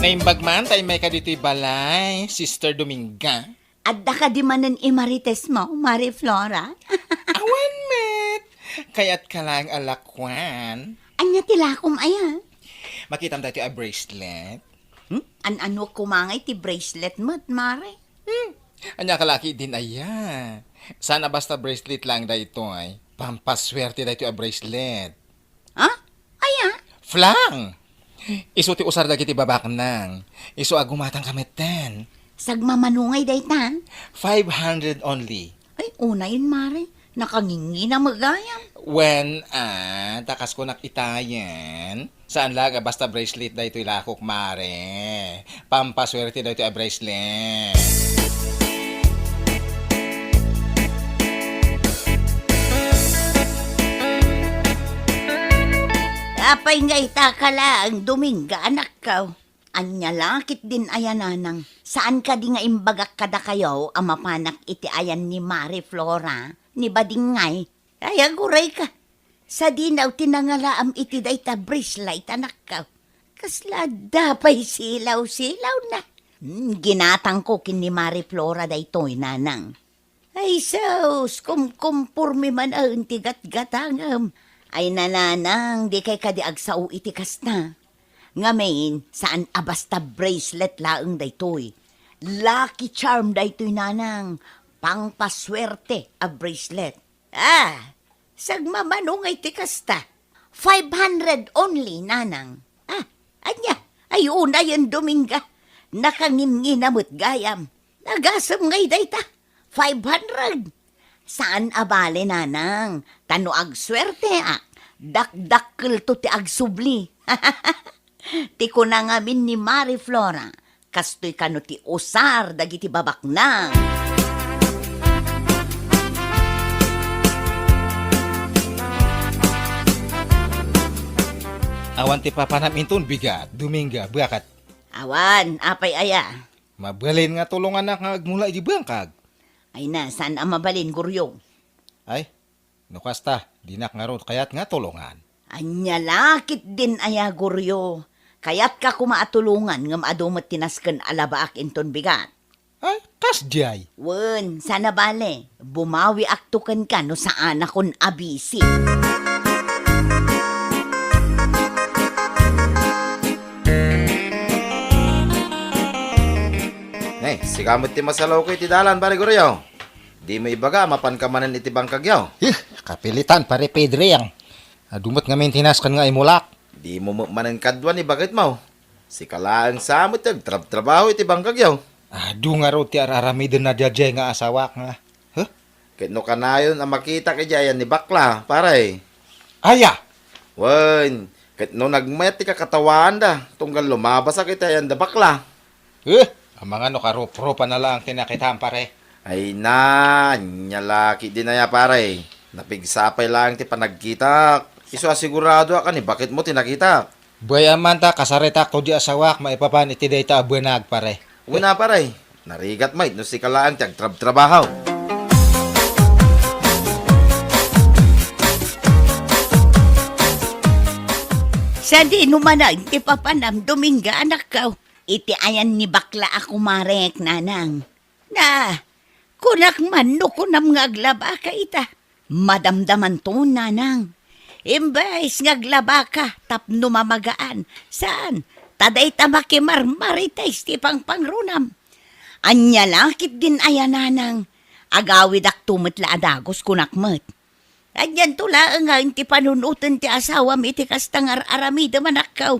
Naimbag man, tayo may ka dito'y balay, Sister Dominga. Adda ka di manan imarites mo, Mari Flora. Awan, met. Kaya't ka lang alakwan. Anya tilakom aya. Makitam tayo a bracelet. An-ano kumangay ti bracelet mo't, Mari. Anya kalaki din aya. Sana basta bracelet lang da ito ay. Pampaswerte da ito a bracelet. Ha? Aya? Flang! Isu ti usar dagiti babak nang. Isu agumatang kameten. Sagmamanungay daytan. 500 only. Ay, una yun, Mari. Nakangingi na magayam. When, takas ko nakitayan. Saan laga basta bracelet da ito'y lakok, mare. Pampaswerte da ito'y bracelet. Apay nga itakala ang Dominga, anak ka. Anya lakit din ayananang. Saan ka di nga imbagak kada kayo ang mapanak iti ayan ni Mari Flora, ni Badingay? Ay, aguray ka. Sa dinaw tinangalaam iti dayta bracelet, anak ka. Kasla dapay silaw-silaw na. Ginatang ko kin ni Mari Flora daytoy, nanang. Ay, sus, kumkumpurmi man ang tigat-gatangam. Ay, nananang, di kay kadiag sao iti kasta. Ngamin, saan abasta bracelet laeng daytoy. Lucky charm daytoy, nanang. Pangpaswerte a bracelet. Sagmamanungay ti kasta. 500 only, nanang. Anya, ay una yan Dominga. Nakangimnginamot gayam. Nagasam ngay dayta. 500. Saan abale, nanang? Tano ag swerte, Dakdakkel to ti ag subli. Ti ko na ngamin ni Mari Flora. Kastoy kano ti usar dagiti babak na. Awan ti papanam inton bigat, Dominga, bakat. Awan, apay aya. Mabalin nga tulungan na nga agmula iti bangkag. Ay na, saan ang mabalin, Guryo? Ay, nukasta, dinak nga ron, kaya't nga tulungan. Anya lakit din aya, Guryo. Kaya't ka kumaatulungan ngam adumat tinasken alabaak inton bigat. Ay, kas jay. Wen, sana bale, bumawi aktukan ka no saan akon abisi. Sikamot ti masalaw ko iti dalan, pare Guryo. Di mo ibaga, mapan ka manan iti bangkag yaw. Kapilitan, pare Pedro yang. Dumot nga maintenance kan nga imulak. Di mo manan kadwan ni bakit mo. Si kalaang samot yung trabaho iti bangkag yaw. Nga ro ti araramidin na diyadya nga asawak nga. Kahit no kanayon ang makita kay Jayan ni bakla, pare. Aya! Wen, kahit no nagmayat ti kakatawaan da, tunggal lumabas sa kita yan da bakla. Ang mga karup-rupa na lang tinakitaan, pare. Ay na, nyalaki din na ya, pare. Napigsapay lang ti panagkita. Iso asigurado ka ni bakit mo tinakita. Bayaman ta, kasarita ko di asawak, maipapan iti dayta abuenag, pare. Una, pare. Narigat mait no si kalaang tiyag trabaho. Sa di numanag, ti papanam, Dominga, anak ka. Iti ayan ni bakla ako marek, nanang. Na, kunak man no kunam ngaglaba ka ita. Madamdaman to, nanang. Imbes ngaglaba ka, tapno mamagaan. Saan? Taday tamakimarmaritais ti pangrunam. Anya lakit din ayan, nanang. Agawid ak tumitla adagos kunakmat. Anyan tula nga ti panunutan ti asawam iti kastangar aramida manakaw.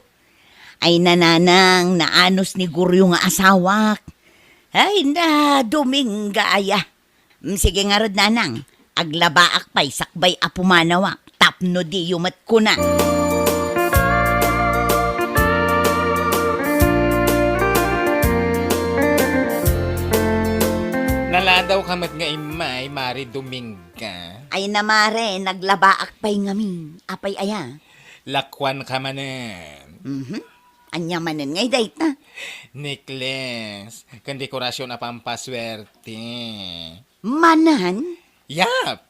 Ay nananang, naanos ni Guryo nga asawak. Ay na, Dominga aya. Sige nga rod nanang, aglabaak pa'y sakbay apumanawak, tapno di yumat ko na. Naladaw kamat nga imay, Mari Dominga. Ay namare, naglabaak pa'y ngamin, apay aya. Lakwan ka manen. Anya manen ngay dayt na. Necklace, kan dekorasyon na pampaswerte. Manan? Yap!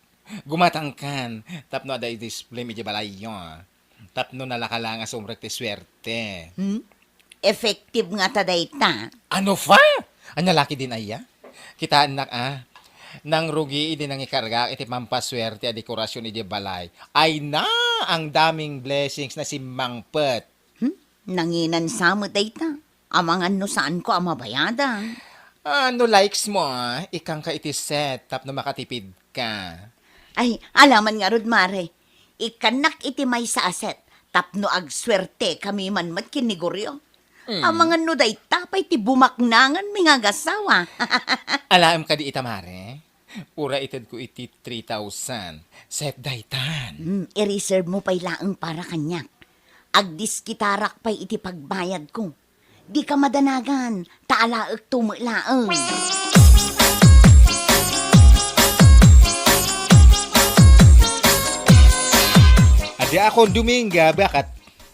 Gumatangkan, tapno aday display medyo balayo. Tapno nalakalanga sumrek ti swerte. Effective nga ta dayta. Ano fa? Anya laki din aya? Kitaan nak nang rugi din ang ikarga iti pampaswerte a dekorasyon iti balay. Ay na ang daming blessings na si Mangpet. Nanginan sa mo dayta. Amangan no saan ko ang mabayada. Ano likes mo ikang ka iti set tap na makatipid ka. Ay, alaman nga rod, Mare. Ikanak iti may sa aset. Tapno ag swerte kami man mat kiniguryo. Amangan no day tapay ti bumaknangan mi nga gasawa. Alam ka di itamare? Ura ited ko iti 3,000. Set daytan. I-reserve mo pa'y laang para kanyak. Agdiskitarak pa'y iti pagbayad ko. Di ka madanagan, taalaag tumulaang. Adi ako Dominga, bakit?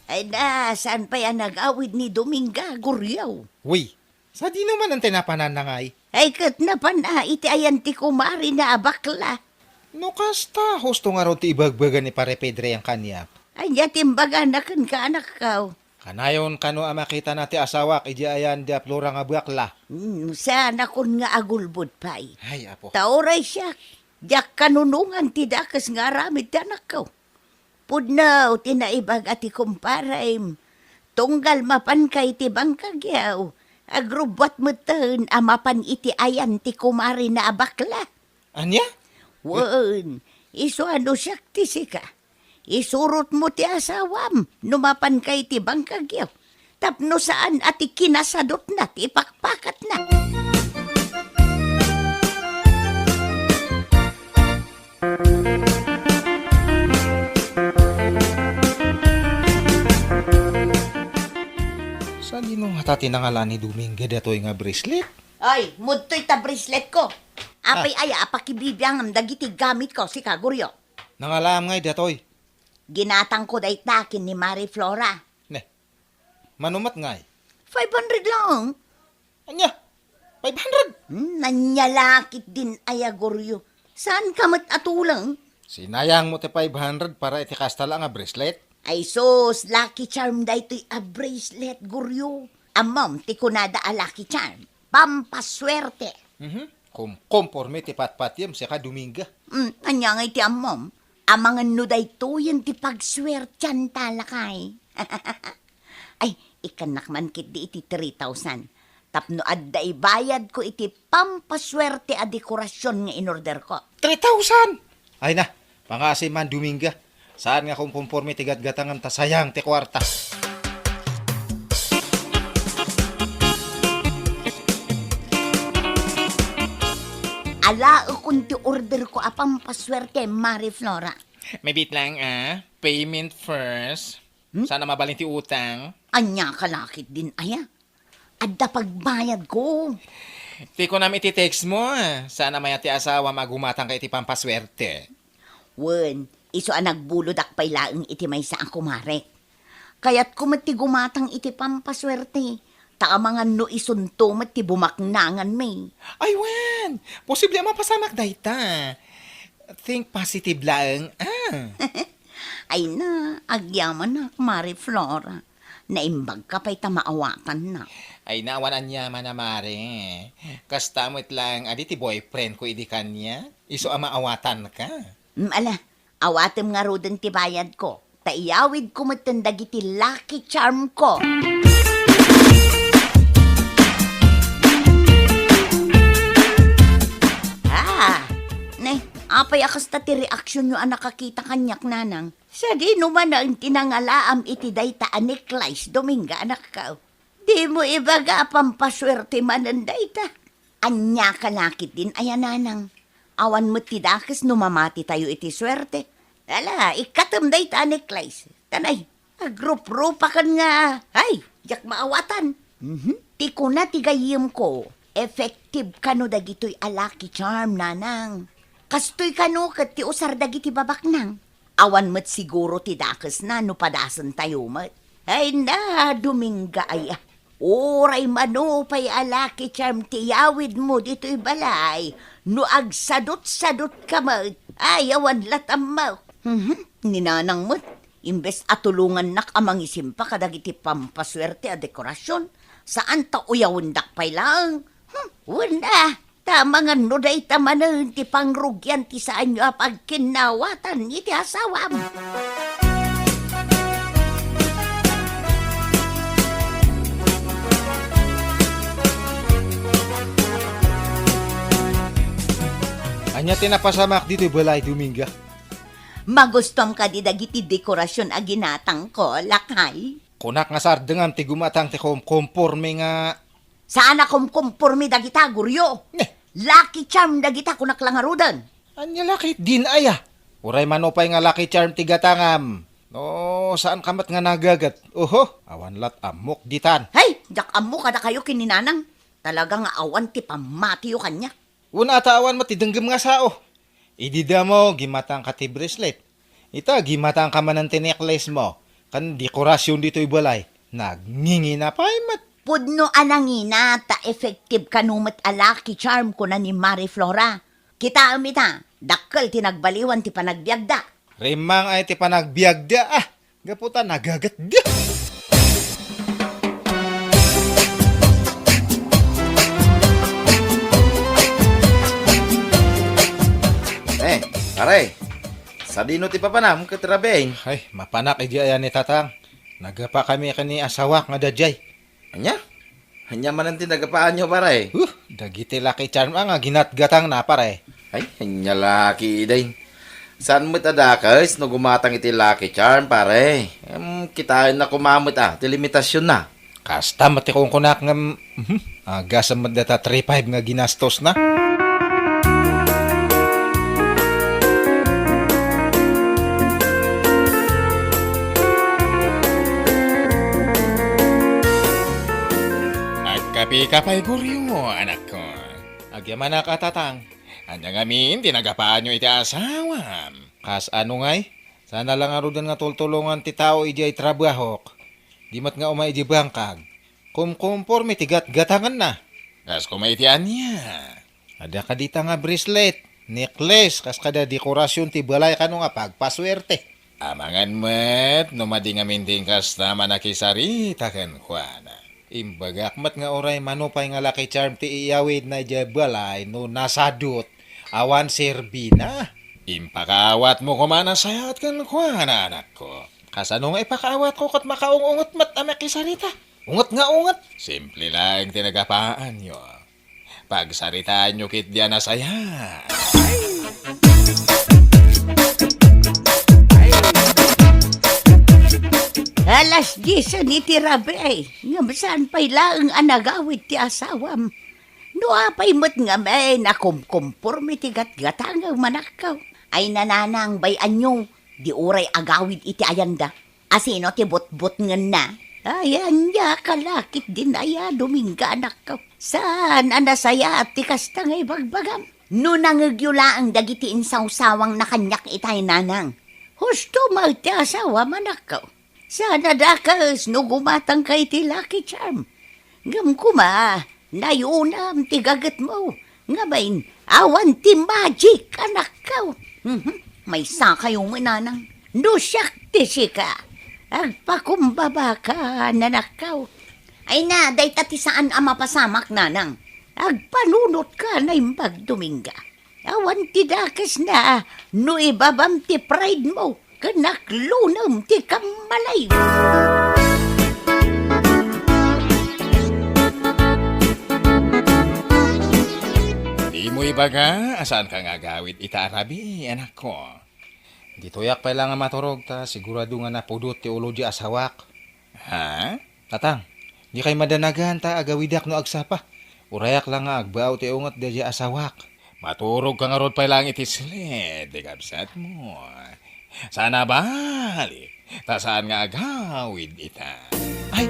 Ay na, saan pa yan nag-awid ni Dominga, Guryaw? Uy, sa di naman ang tinapananangay. Ay kat na pa na, iti ayan ti kumari na abakla. No kasta, husto nga ron ti ibagbagan ni Pare Pedre ang kanyap. Ay timbaga na kan ka anak ka. Kanayon kano ang makita nati asawak, iji ayan di aplura nga bakla. Sana kun nga agulbod pa'y. Ay, apo. Tauray siya, diyak kanunungan ti dakas nga ramid ti anak ka. Pudnaw, tinaibag ati kumparaim. Tunggal mapan kay ti bangkagyaw. Agrubot mo tan, amapan iti ayan ti kumari na abakla. Anya? Wan, iso ano siya ti sika. Isurot mo ti asawam, numapan kay ti bangkagyaw. Tapno saan ati kinasadot na ti pakpakat na. Saan di nung hatati nangalan ni Dominga datoy nga bracelet? Ay, mudtoy ta bracelet ko. Apay aya, apakibibiyang ang dagiti gamit ko, si Kaguryo. Nangalam ngay datoy. Ginatang ko day takin ni Marie Flora. Ne, manumat ngay. 500 lang. Anya? 500? Nanyalakit din aya, Guryo. Saan ka mat atulang? Sinayang mo ti 500 para iti kasta lang nga bracelet. Ay sos, lucky charm da ito'y a bracelet, Guryo. Amam, ti kunada a lucky charm. Pampaswerte. Komporme ti patpatyam siya ka Dominga. Anya nga iti amam. Amangan no da ito yung ti pagswertyan talakay. Ay, ikanak man kit di iti 3,000. Tapno adda ibayad ko iti pampaswerte a dekorasyon nga inorder ko. 3,000! Ay na, pangasi man Dominga. Saan nga kung pumporme ti gatgatangan ta sayang ti kwarta. Ala kung ti order ko a pampaswerte, Marie Flora. May bit lang payment first. Sana mabalin ti utang. Anya kalakit din aya. Adda pagbayad ko. Ti ko namin iti-text mo Sana maya ti asawa magumatang kay ti pampaswerte. Wen, iso ang nagbulodak pa'y laeng iti may sa ako, Mare. Kaya't kumati gumatang iti pampaswerte. Taamangan no isunto mat ti bumaknangan may. Ay, wen! Posible mapasamak dayta. Think positive lang. Ay na, agyaman na, Marie Flora. Naimbag ka pa'y tamaawatan na. Ay, naawanan niya manamare. Kastamot lang, adi ti boyfriend ko idi kanya. Iso maawatan ka. Ala, awatem nga roden ti bayad ko. Taiyawid ko matandag iti lucky charm ko. Apay akas ta ti reaksyon nyo ang nakakita kanyak nanang. Sa di naman ang tinangalaam iti dayta aniklice Dominga anak ka. Di mo ibaga pampaswerte manan dayta. Anya kalakit din ayan nanang. Awan mo ti dakes numamati tayo iti swerte. Ala, ikatam dayta aniklice. Tanay, agrup-rupa kan nga. Ay, yak maawatan. Ti ko na tigayim ko. Effective kano dagitoy alaki charm nanang. Kastoy kano kat ti usar dagiti babak nang. Awan mat siguro ti dakes na no padasan tayo mat. Ay na, Dominga ay. Oray mano pa'y alaki charm ti yawid mo dito'y balay. No agsadot-sadot ka mat. Ay, awan latam mo. Ninanang mat. Imbes atulungan nak amang isimpa kadagiti pampaswerte a dekorasyon. Saan ta uyawundak pay lang? Wala. Tama nga no day tamanan ti pangrugyan ti saan nyo pagkinawatan iti asawam. Anya tinapasamak dito balay Dominga. Magustom ka di dagiti dekorasyon a ginatang ko, lakay. Kunak nga sardengam ti gumatang ti komporme nga. Saan akom kumpurmi dagita, guryo? Lucky charm dagita kunak lang arudan. Anya lakit din aya. Uray manopay nga lucky charm ti gatangam. No, saan kamat nga nagagat? Oho, awan lat amok ditan. Hey, jak amo kada kayo kininanang. Talagang awan ti pamatiyo kanya. Una atawan mo ti denggem nga sao. Idida mo, gimatang ka ti bracelet. Ita, gimatang ka man ang tinekles mo. Kan dekorasyon dito'y balay. Nagngingi na pa mat. Pudno anangina ta effective kanumat a lucky charm ko na ni Marie Flora. Kita amita, dakkel tinagbaliwan ti panagbiagda. Rimang ay ti panagbiagda ah. Gaputa nagagatda. Pare, sa dino ti papanam katrabeng. Ay, mapanak iji ayan ni tatang. Nagapa kami kani asawak nga dajay. Anya? Hanya man ang tinagapaan nyo, pare. Dagiti laki charm nga ginatgatang na pare. Ay, hanya laki day. Saan mo tadakas no gumatang iti lucky charm, pare? Kitain na kumamot ti limitasyon na. Kasta mati kong kunak nga agasa madata 3-5 nga ginastos na. Agkapi-kapay guryo, anak ko. Agyaman na katatang. Anya ngamin, tinagapaan nyo iti asawam. Kas ano ngay? Sana lang arudan nga tultulungan ti tao iji ay trabahok. Di mat nga umay iji bangkag. Kumkumpor tigat-gatangan na. Kas kumay iti anya. Ada ka dita nga bracelet, necklace, kas kada dekorasyon ti balay kano nga pagpaswerte. Amangan met, numadi nga minting kas naman nakisarita kan kuana. Imbagak mat nga oray manupay nga lucky charm ti iyawid na iji balay no nasadot. Awan serbina. Impakaawat mo kumana sayat kan kuana anak ko. Kasano nga ipakaawat ko kat makaungungot mat anak kisarita. Ungot nga ungot. Simple lang tinagapaan nyo. Pagsaritaan nyo kit diyan na saya. Alas 10 ni ti Rabe ay. Nga saan pa'y laang anagawid ti asawam. No apay mo't nga may nakumkumpor mi ti gatgatang ang manakaw. Ay nananang bay anyo, di uray agawid iti ayanda. Asino ti bot-bot nga na. Ayan ya kalakit din aya Dominga anak ko. Saan anasaya at ti kasta ngay bagbagam. No nangagyula ang dagiti insawsawang na kanyak itay nanang. Husto magti asawa manak ko. Sana dakas no gumatang kay ti lucky charm. Ngam kuma, nayunam ti gagat mo. Ngabain, awan ti magic anak ko. May sakayong nanang. No siyak ti sika. Agpakumbaba ka, nanakaw. Ay na, day tati saan ang mapasamak, nanang. Agpanunot ka na imbag Dominga. Awan ti dakas na, no ibabam ti pride mo, kanaklunam ti kamalay. Di mo ibaga, asaan ka nga gawid itaarabi, anak ko. Ditoyak pa lang nga maturog ta, sigurado nga napudot ti ulo di asawak. Ha? Tatang, di kay madanagan ta agawidak no agsapa. Urayak lang nga agbaw ti ungot di asawak. Maturog ka nga rod pa lang iti sled, di kapsat mo. Sana bali, ta saan nga agawid ita. Ay,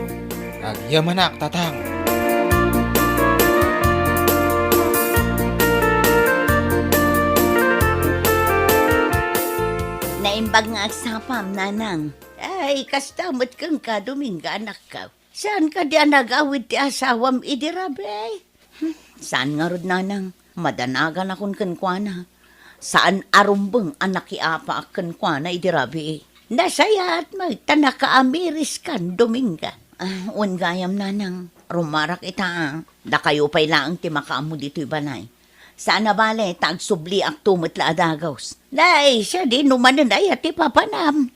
agyamanak, tatang. Naimbag nga agsapam, nanang. Ay, kastamot kang ka, Dominga, anak ka. Saan ka di nagawid ti asawam idirabe? Saan nga rod, nanang? Madanagan akon kankwana. Saan arumbeng anak iapa akan kwa na idirabi? Nasaya at magtana ka amiris kan Dominga. Un gayam nanang rumarak ita. Da kayo pa'y laang ti makaamo dito'y balay. Sana bale, tagsubli ak tumatla adagaws. Day, siya din numanan ay at ipapanam.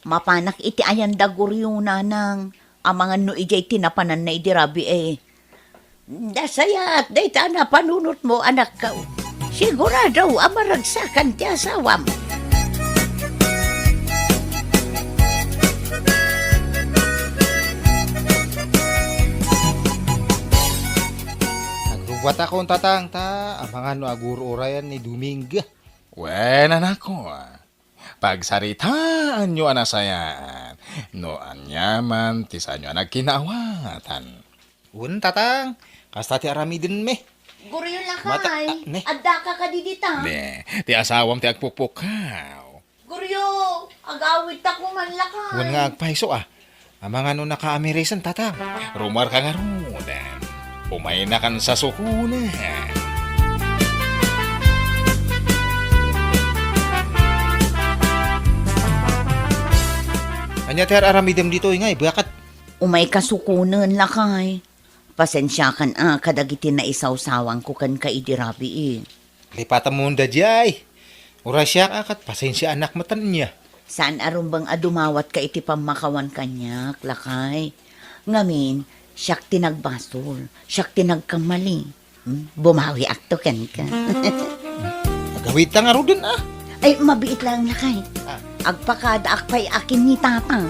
Mapanak iti ayan daguryo nanang. Amangan no ijay tinapanan na idirabi eh. Nasaya at day na panunot mo anak ka. Sigurado amaragsakan ti asawam. Agrubat akong tatang ta, amangan no agur-urayan ni Dominga. Wen anako, pagsaritaan nyo anasayan, no anyaman ti sa nyo nagkinawatan. Un tatang, kasta ti arami din me. Guryo Mata- lakay. ne. Adda ka kadidita. Ne, ti asawam ti agpupukaw. Guryo, agawit ako man lakay. Un nga agpaiso amangan no nakaamirisan tatang, rumar ka nga rudan. Umay na kan sa sukunan. Anya ter aramidem dito ingay, bakat Umay kasukunan lakay. Pasensya kan kadagiti na isawsawang ko kan kaidirabi eh. lipatan mo da jay. Urasya ka kat pasensya anak matan niya. Saan arumbang adumawat ka iti pamakawan kanyak, lakay. Ngamin, siyak tinagbasol, siyak tinagkamali. Bumawi akto ken ka. Agawit ta nga ro dun Ay, mabiit lang lakay. Ah. Agpakada akpay akin ni tatang.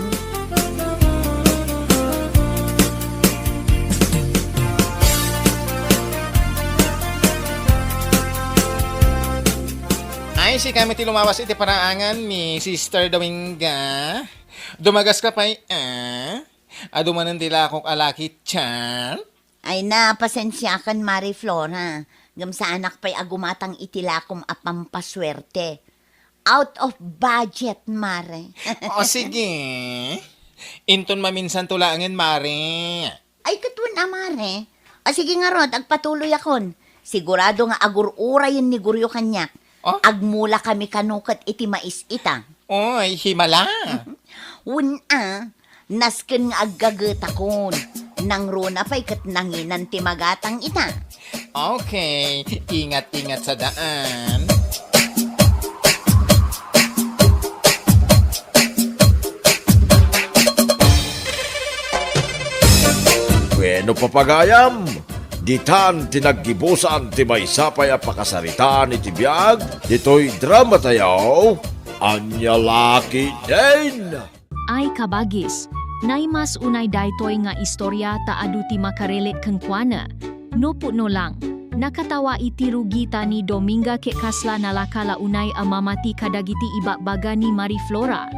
Ay, si kami ti lumawas iti paraangan ni Sister Dominga. Dumagas ka pa'y, adumanan tila akong alaki chan. Ay na, pasensya kan Mari Flora. Ngam sa anak pa'y agumatang itilakom apampaswerte. Out of budget, Mare. O sige. Inton maminsan tulangin, Mare. Ay, katwan Mare. O sige nga rod, agpatuloy akon. Sigurado nga agur-urayin ni Guryo kanyak. Oh? Agmula kami kanukat iti mais ita. Oy, himala. Nasken nga aggagetakon. Nang runa pa'y kat nanginan ti magatang ita. Okay, ingat-ingat sa daan. Bueno papagayam, ditan tinaggibusan ti may sapay a pakasaritaan iti biyag, dito'y drama tayaw, anya laki din. Ay kabagis, naimas unay daytoy nga istorya ta adu ti makarelet keng kuana. No no lang, nakatawa iti rugita ni Dominga ke kasla nalakala unay amamati kadagiti ibakbaga ni Mari Flora.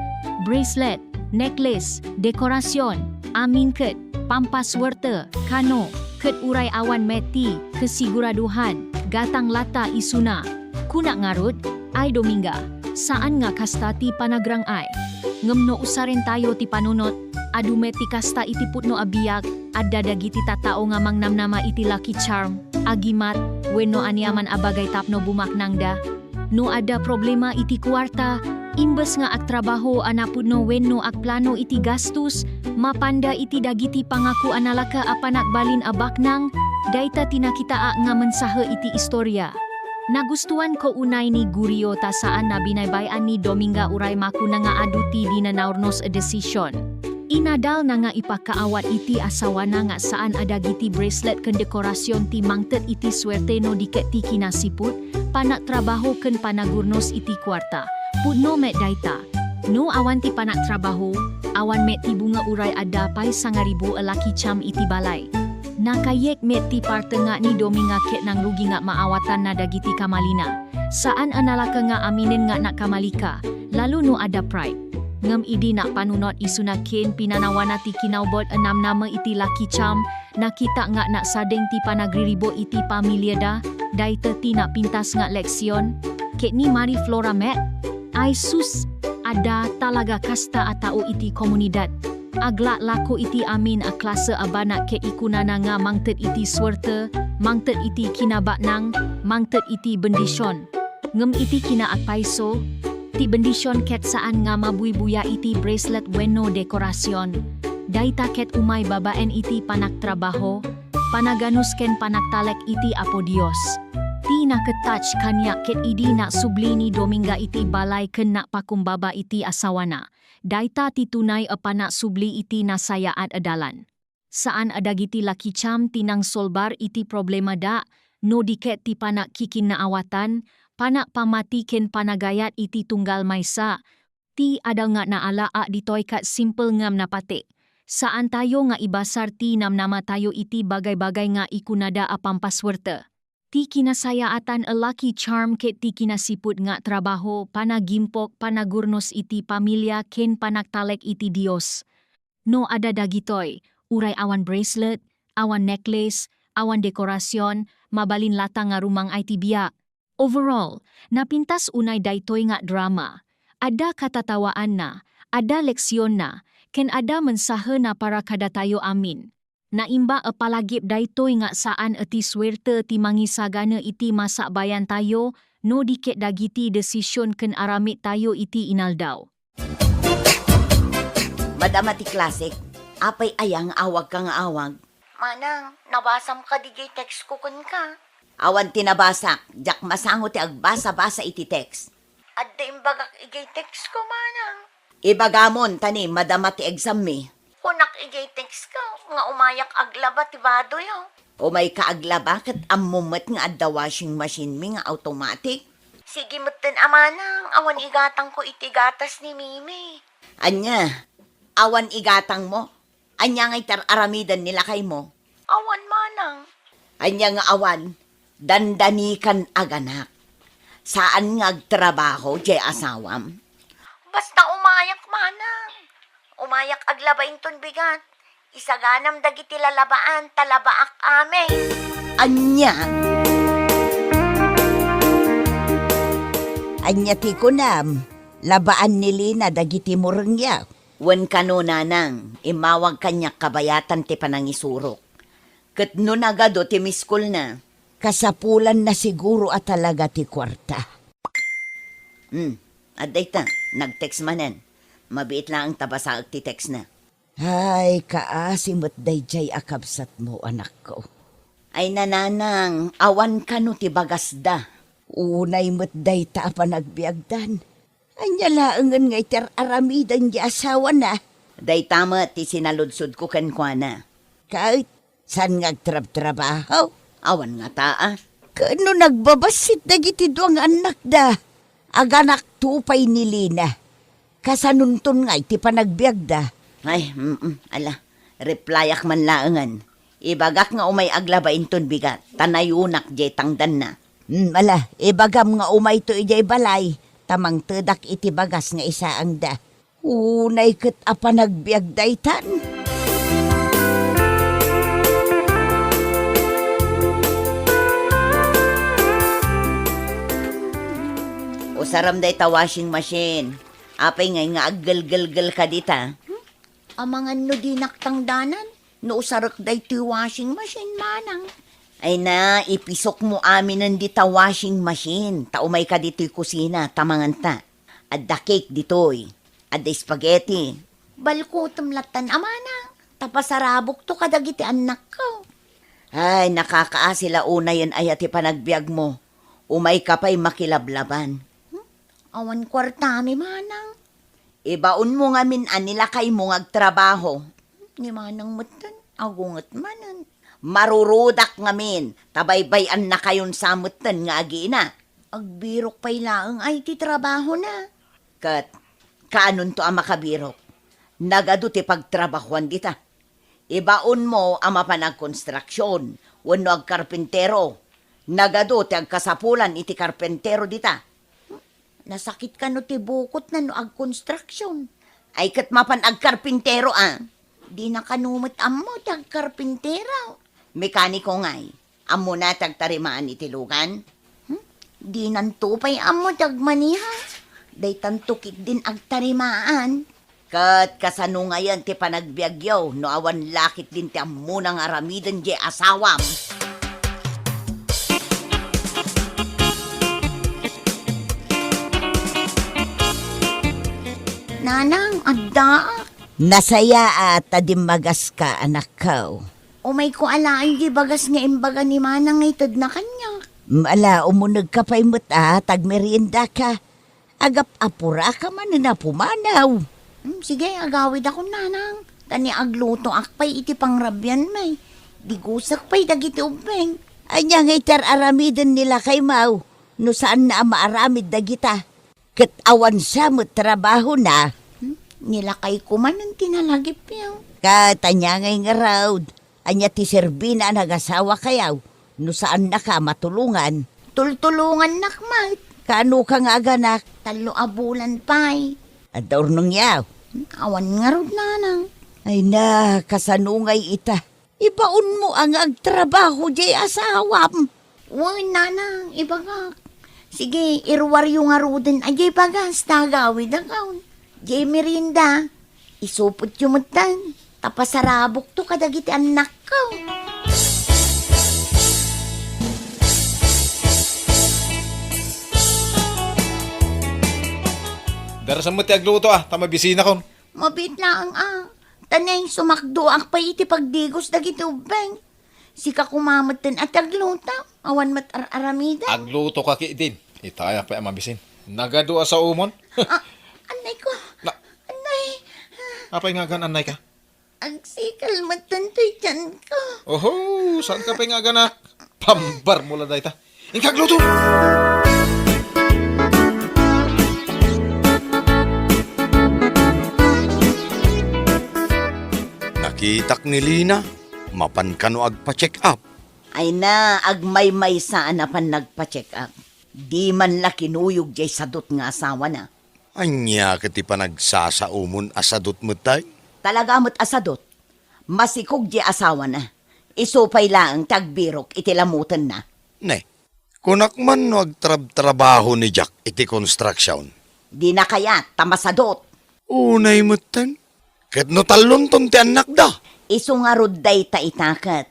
Bracelet, necklace, dekorasyon, amin ket, pampaswerte, kano, ket uray awan meti, kesiguraduhan, gatang lata isuna. Kuna ngarud, ay Dominga, saan nga kasta ti panagrang ay? Ngemno usarin tayo ti panunot, adumet ti kasta iti putno abiyag, adda dagiti tatao nga mangnamnama iti lucky charm, agimat, wenno aniaman abagay tapno bumaknangda. No ada problema iti kwarta, imbes nga agtrabaho anapudno wenno agplano iti gastus, mapanda iti dagiti pangako analaka apanakbalin abaknang, dayta tinakitaa nga mensahe iti istorya. Nagustuhan ko unay ni Guryo ta saan na binaybayan ni Dominga uray makuna nga adu ti di na naurnos a decision. Inadal na nga ipakaawat iti asawa na nga saan adagiti bracelet ken dekorasyon ti mangtet iti swerte no diket ti kinasiput, panak trabaho ken panagurnos iti kwarta. Pudno met dayta. No awan ti panak trabaho, awan met ti bunga uray adapay 1,000 alaki cham iti balay. Nakayek met ti parte nga ni Dominga ket nang rugi nga maawatan na dagiti kamalina. Saan analaka nga aminin nga nakamalika, lalo no ada pride. Ngam idi na panunot isunakin pinanawana ti kinaubot 6 nama iti laki cham, nakita nga na sadeng ti panagriribo iti pamilya da, dayta ti na pintas nga leksyon. Ket ni Mari Flora met, ay sus, ada talaga kasta atao iti komunidad. Agla lako iti amin a klase abana ke ikunana nga mangtet iti swerte, mangtet iti kinabatnang, mangtet iti bendisyon. Ngem iti kinaakpaiso, Ti bendisyon ket saan nga mabuy-buya iti bracelet wenno dekorasyon. Dayta ket umay babaen iti panagtrabaho, panaganus ken panagtalek iti Apo Dios. Ti naketouch kanya ket idi na subli ni Dominga iti balay ken na pakumbaba iti asawana. Dayta ti tunay a pana subli iti nasayaat adalan. Saan adagiti laki cham tinang solbar iti problema da, no diket ti panak kikinaawatan, panak pamati ken panagayat iti tunggal maysa. Ti adal nga naalaa ditoy kat simple ngam napate. Saan tayo nga ibasar ti namnama tayo iti bagay-bagay nga ikunada a pampaswerte. Ti kinasayaatan a lucky charm ket ti kinasiput nga trabaho, panagimpok, panagurnos iti pamilya ken panagtalek iti Dios. No ada dagitoy, uray awan bracelet, awan necklace, awan dekorasyon, mabalin lata nga rumang ay tibiya. Overall, napintas unay daytoy nga drama. Ada katatawaan na, ada leksyon na, ken ada mensahe na para kada tayo amin. Naimba a palagip daytoy nga saan eti swerte ti mangisagana iti masa bayan tayo, no diket dagiti desisyon ken aramid tayo iti inaldaw. Madama ti klasik, apay ayang awag ka nga awag. Manang, nabasam ka digay text ko kun ka. Awan tinabasak, jak masango ti agbasa-basa iti text. Adda imbagak igay text ko, manang. Ibagamon, tani, madama ti exam mi. Kunak igay text ka, nga umayak aglaba ti bado yaw. Umay ka aglaba, kat amumat nga adda washing machine mi nga automatic. Sige mutin amanang, awan igatang ko iti gatas ni Mimi. Anya, awan igatang mo? Anya nga itararamidan nila kay mo? Awan manang. Anya nga awan, dandanikan aganak. Saan nga agtrabaho, jay asawam? Basta umayak manang. Umayak aglabain ton bigat. Isaganam dagiti lalabaan, talabaak ame. Anya? Anya ti kunam, labaan ni Lina dagiti murengya. Wen kano nanang, imawag kanyak kabayatan ti panangisurok. Ket no nagado ti miskul na. Kasapulan na siguro at talaga ti kwarta. Aday ta, nag-text manen. Mabiit lang ang tabasaag ti text na. Ay, kaasimot dayjay akabsat mo, anak ko. Ay nananang, awan ka no ti bagasda. Unay mo't day ta pa nagbiagdan. Anya laangan nga iter aramidan di asawa na. Day tama ti sinaludsod ko kankwana. Kahit saan ngagtrab-trabaho? Awan nga taa. Kano nagbabasit dagiti doang anak da. Aganak tupay ni Lina. Kasanunton nga iti panagbiagda. Ay, ala, replyak man laangan. Ibagak nga umay aglabain ton bigat. Tanayunak jay tangdan na. Ala, ibagam nga umay to ijay balay. Tamang tedak iti bagas nga isaang da. Unay ket apa nagbiagdaytan. Usaram day ta washing machine. Apay ngay nga aggal-gal-gal ka dita. Amangan no di naktangdanan. No usarak day ti washing machine manang. Ay na, ipisok mo amin ng dita washing machine. Taumay ka dito'y kusina, tamangan ta. Adda cake dito'y. Adda spaghetti. Balkutom latan amana. Tapasarabok to kadagiti anak ko. Ay, nakakaasila una yan ay ati panagbiag mo. Umay ka pa'y makilablaban. Awan kwartami manang. Ibaon mo nga min anila kay mo ngagtrabaho. Ni manang mutan, agungat manan. Marurudak ngamin, tabaybayan na kayon samutan nga agina. Agbirok pa'y laang ay ti trabaho na. Kat, kaanon to ang makabirok? Nagado ti pagtrabahuan dita. Ibaon mo ang mapanagkonstruksyon, wano ag karpintero. Nagado ti agkasapulan iti karpintero dita. Nasakit ka no ti bukot na no ag konstruksyon. Ay kat mapan ag karpintero Di na kanumot amo ti ag karpintero. Mekaniko nga'y, amo na tagtarimaan iti lugan? Di nantupay amo tagmaniha. Day tantukit din agtarimaan. Kat kasano ngayon ti panagbiagyaw, no awan lakit din ti amo nang aramidan di asawam. Nanang, adda. Nasaya at magas ka, anak ko. O may ko alaan di bagas nga imbaga ni Manang itad na kanya. Ala, umunag ka pa'y muta, tagmerienda ka. Agap apura ka man na pumanaw. Sige, agawid ako, Nanang. Tani agluto akpay iti pangrabyan may. Digusak pa'y dagiti ubeng. Anya nga itar aramidin nila kay Mau. No saan na maaramid dagita. Kat awan siya mo trabaho na. Nilakay ko man ang tinalagip yaw. Katanya ngay nga raw. Anya ti Serbina nag-asawa kayaw. No saan na ka matulungan. Tultulungan nakmat. Kano ka nga ganak? 3 abulan pa'y. Ador nung yaw. Awan nga raw, Nanang. Ay na, kasanungay ita. Ibaon mo ang agtrabaho di asawam. Uy, Nanang, ibagak. Sige, irwaryo nga ro din. Ajay bagas, tagawid akaw. Jay merinda. Isupot yumutan. Tapasarabok to kadagiti anak ko. Darasan mo ti agluto tama bisina kon. Mabit lang Tanay, sumakdo ang pa iti pagdigos dagiti ubeng. Sika kumamatan at agluta. Awan mat aramida. Agluto ka ki din. Itaya pa ang mabisin. Nagadua sa umon. Anay ko. Na, Anay. apay nga gan anay ka? Ang sikal matantoy dyan ko. Oho, saan ka pa nga ganak? Pambar mula dahi ta. Ingkagluto! Nakitak ni Lina, mapan ka no agpa-check up. Ay na, agmay-may saan na pan nagpa-check up. Di man la kinuyog jay sadot nga asawa na. Anya kati pa nagsasaumon asadot mo tay? Talaga mo't asadot. Masikog jay asawa na. Isupay lang tagbirok itilamutan na. Ne, kunak man no agtrabaho ni Jack iti construction. Di na kaya tamasadot. Unay mo tan? Kat no talon ton ti anak da. Isu nga ruday ta itakat.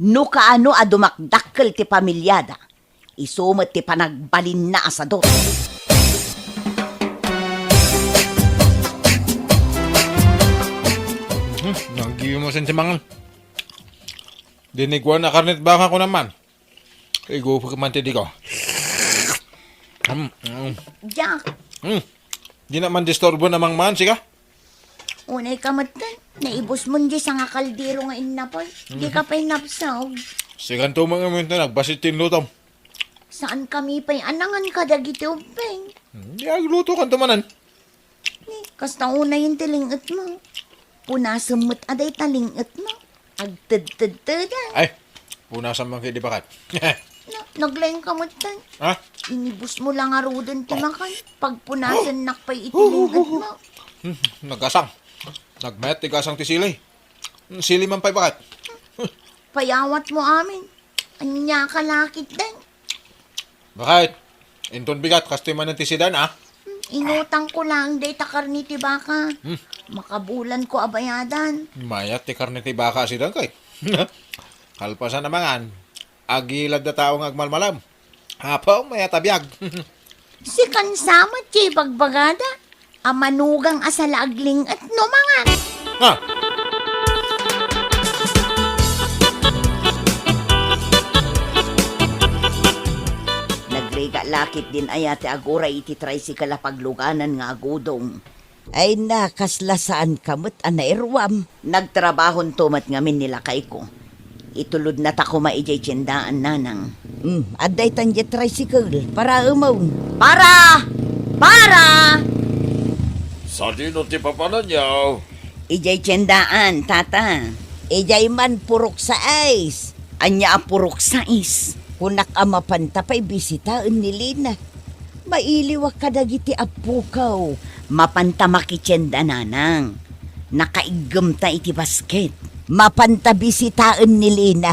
No kaano a dumakdakkel ti pamilyada. Isumat ti panagbalin na asadot. Nanggiyo mo sentimangal. Dinigwan na karnet baka ko naman. Igo pa kamante di ko. Jack, Di naman disturbo namang man, siga? unay kamatan. Naibos mo di sa nga kaldero nga inapol. Di ka pa'y napsaw. Sigan to mga minto nagbasitin lutom. Saan kami pa'y anangan ka dagiti ubeng? Di agluto kan tumanan. Kasta unay yung tilingat mo. Punasam mo't aday talingat mo. Agtad-tad-tadan. Ay, punasan man kayo di bakat. Naglaing kamatan. Ha? Inibus mo lang nga rodan timakan. Pagpunasan nakpay itilingat mo. Nagkasang. Nagmayat tigasang ti silay. Sili man pa'y bakat. Payawat mo amin. Anya ka lakit din. Bakit? Inton bigat, kastoy man ng tisidan, Inutang ko lang day takar ni tibaka. Makabulan ko abayadan. Mayat ti karne ti baka sidan kay. Kalpasan naman, agilad na tao ng agmalmalam. Hapaw, mayat abiyag. Si kansamat kay bagbagada. Amanugang asalaagling at numangan. Ha? Nagrega lakit din ayate agora iti tricycle pagluganan nga agudong. Ay nakaslasaan kamot anairwam. Nagtrabahon tumat ngamin nila kay ko. Itulod na tako maijay tiyendaan nanang. Aday tanje tricycle para umaw. Para! Sa dino ti papanan yaw? Ijay tiyendaan, tata. Ijay man purok sa ice. Anya a purok sa is. Kunak amapanta pa'y bisitaan ni Lina. Mailiwak ka dagiti apukaw. Mapanta makitsenda nanang. Nakaigam ta iti basket. Mapanta bisitaan ni Lina.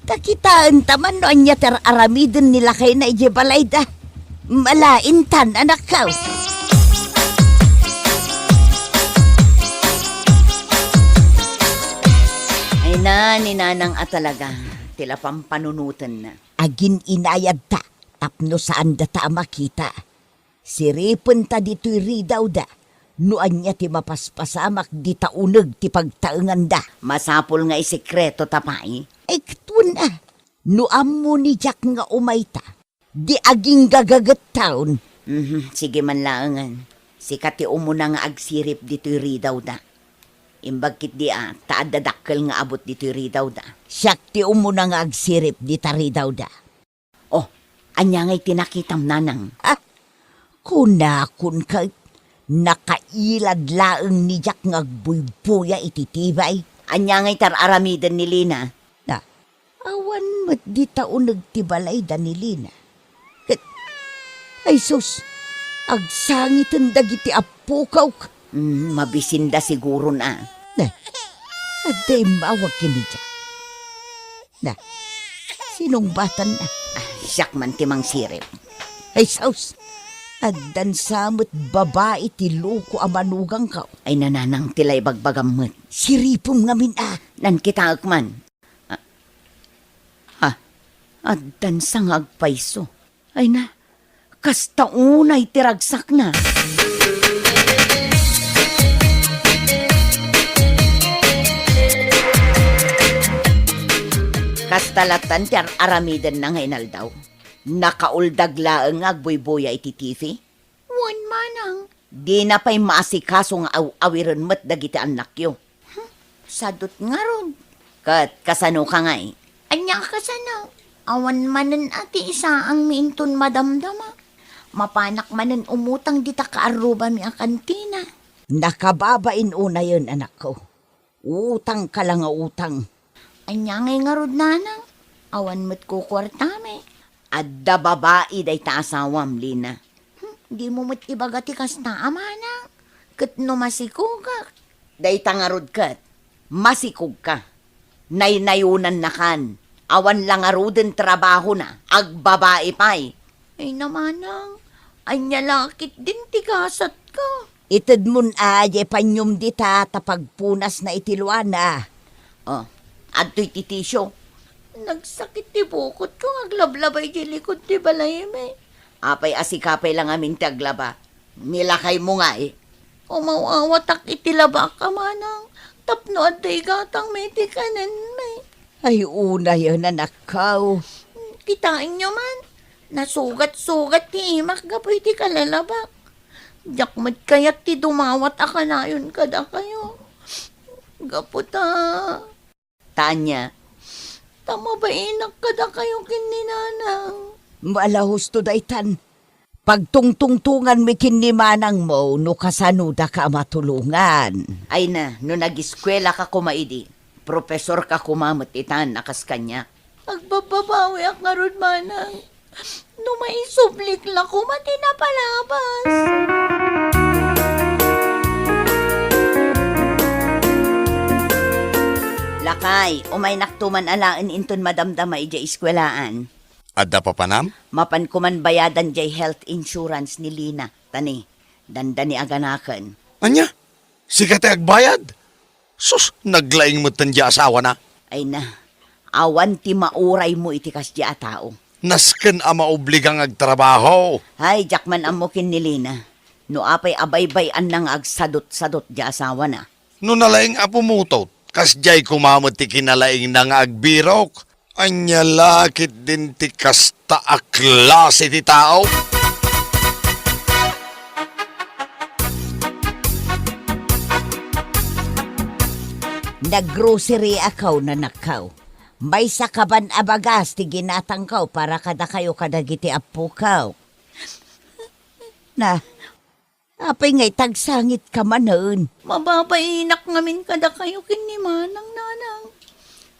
Takitaan taman no anya ter aramidin nila kay na ije balayda. Malaintan anak ka. Ay na, ni nanang atalaga. Tila pampanunutan na. Agin inayad ta, tapno saan da ta makita. Siripon ta dito'y ridaw da, Nuan niya ti mapaspasamak di taunag ti pagtaengan da. Masapol nga isekreto tapay. Ay katun na. Nuam mo ni Jack nga umayta. Di aging gagagat taon. Sige man laangan. Sikat ti umuna nga agsirip dito'y ridaw da. Imbag kit di taadadakkel nga abot dito'y ridaw da. Siyak ti umuna nga agsirip di ta ridaw da. Oh, anya nga'y tinakitam nanang. Kunakun ka, nakailad laeng ni Jack nga agbuybuya ititibay. Anya nga'y tararamidan ni Lina. Na, awan mat di taon nagtibalay da ni Lina. Ay sus, agsangitan dagiti apukaw. Mabisinda siguro na. Na, aday mawag kini Jack. Na, sinong batan na? Siyak man timang sirip. Ay sus, addan samot babae ti luko amanugang ka. Ay nananang tilay bagbagamot. Siripom ngamin nan kita akman. Addan sang agpaiso. Ay na, kasta unay tiragsak na. Kastalatan ti aramidan na ngayon daw. Nakauldag laeng agbuybuya iti TV. Wan manang. Di na pa'y maasikaso nga awiran mat dagiti anak yo. Sadot nga ron. Kat kasano ka nga Anya kasano? Awan manen ati isa ang miinton madamdama. Mapanak manen umutang dita kaaruba mi ang kantina. Nakababain una yun anak ko. Utang ka lang nga utang. Anya ngay nga rod nanang. Awan mo't ko kwartame. Adda babae day ta asawam, Lina. Di mo mo't ibagati kas na amanang. Kat no masikog ka. Day ta nga rod kat. Masikog ka. Naynayunan na kan. Awan lang nga rodin trabaho na. Agbabae pa'y. Ay namanang. Anya lakit din tigasat ka. Itad mun aye panyum dita tapagpunas na itilwana. Oh. Adto'y titisyo. Nagsakit ti bukot ko, aglablabay di likod ti balayme. Apay asikapay lang amin ti aglaba. Nilakay mo nga Umawawatak itilaba ka manang. Tapno at day gatang may tikanan may. Ay una yun nanakaw. Kitain nyo man. Nasugat-sugat ti imak gapoy ti kalalabak. Jakmat kayat ti dumawat akanayon kada kayo. Gaputa. Tanya, tama ba inak kada kayo kininanang? Malahos to daytan. Pagtungtungtungan mi kinimanang mo, no kasanuda ka matulungan. Ay na, no nag-eskwela ka kumaidi, profesor ka kumamot itan nakas kanya. Agbababawi ak nga ron manang. No maisublik lang kumati na palabas. Lakay, umay naktuman alaan inton madamdama ija iskwelaan. Adda pa panam? Mapan kuman bayadan jay health insurance ni Lina. Tani, dandani aganakan. Anya? Sikat agbayad? Sus, naglaing mo tandya asawa na. Ay na, awan ti mauray mo iti kasya tao. Nasken ang maobligang agtrabaho. Hay, jakman amukin ni Lina. No apay abaybayan nang agsadot-sadot di asawa na. No nalaing apumutot, kasjay kumamot ti kinalaing nang agbirok. Anya lakit din ti kasta aklase ti tao. Naggrocery akaw na nakaw. May sakaban abagas ti ginatang kaw para kada kayo kadagiti apukaw. Na, apay nga'y tagsangit ka manon. Mababainak ngamin kada kayo kinimanang nanang.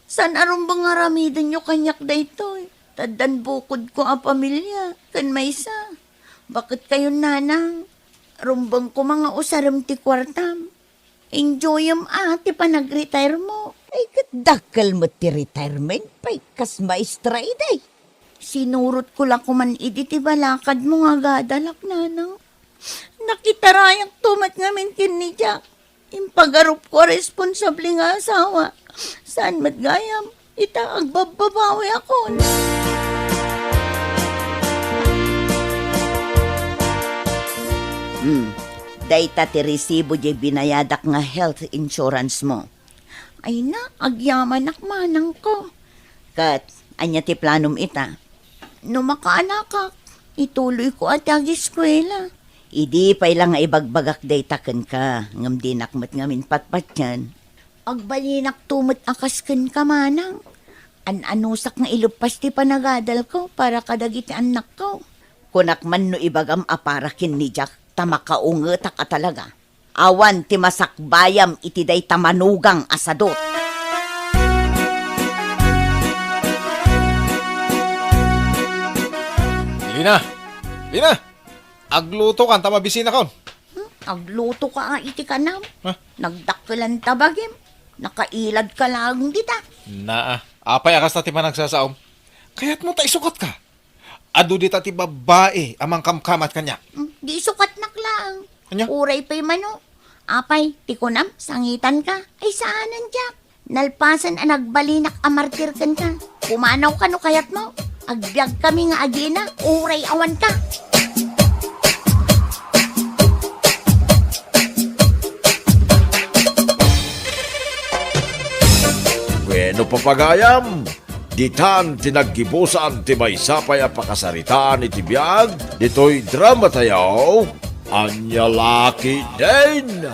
San arumbang aramidan nyo kanyak da ito Taddan bukod ko ang pamilya. Kan may isa. Bakit kayo nanang? Rumbang ko mga usaram ti kwartam. Enjoy am ati pa nag-retire mo. Ay kadakal mo ti retirement pa'y kas maestra iday. Sinurot ko lang kuman ti balakad mo nga gadalak nanang. Nakitarayak tumat ngamin kin ni Jack. Impagarup ko responsable nga asawa. Saan matgayam? Ita agbababawi ako. Dayta ti resibo di binayadak nga health insurance mo. Ay na, agyaman manang ko. Kat, anya ti planom ita. No makaanakak, ituloy ko at eskwela. Idi pa'y lang nga ibagbagak daytaken ka. Ngam dinakmat ngamin patpat yan. Agbalinak tumot akas ken ka manang. An-anusak nga ilupas ti panagadal ko para kadagiti anak ko. Kunak man no ibagam aparakin ni Jack, tamakaungetak ka talaga. Awan ti masakbayam iti day tamanugang asadot. Lina, agluto kan tamabisina kon. Agluto ka nga iti kanam. Ha? Nagdakkelan tabagim. Nakailad ka lang dita. Apay akas na ti managsasaom. Kaya't mo ta isukat ka. Adu di ta ti babae amang kamkamat kanya. Di sukat naklang. Anya? Uray pa'y mano. Apay, tikunam, sangitan ka. Ay saanan, Jack? Nalpasan ang nagbalinak amartir kan ka. Pumanaw ka no kayat mo. Agbyag kami nga agina, uray awan ka. Bueno papagayam, ditan tinaggibusan ti may sapay a pakasaritaan iti biyag, dito'y drama tayaw, Anya Laki din!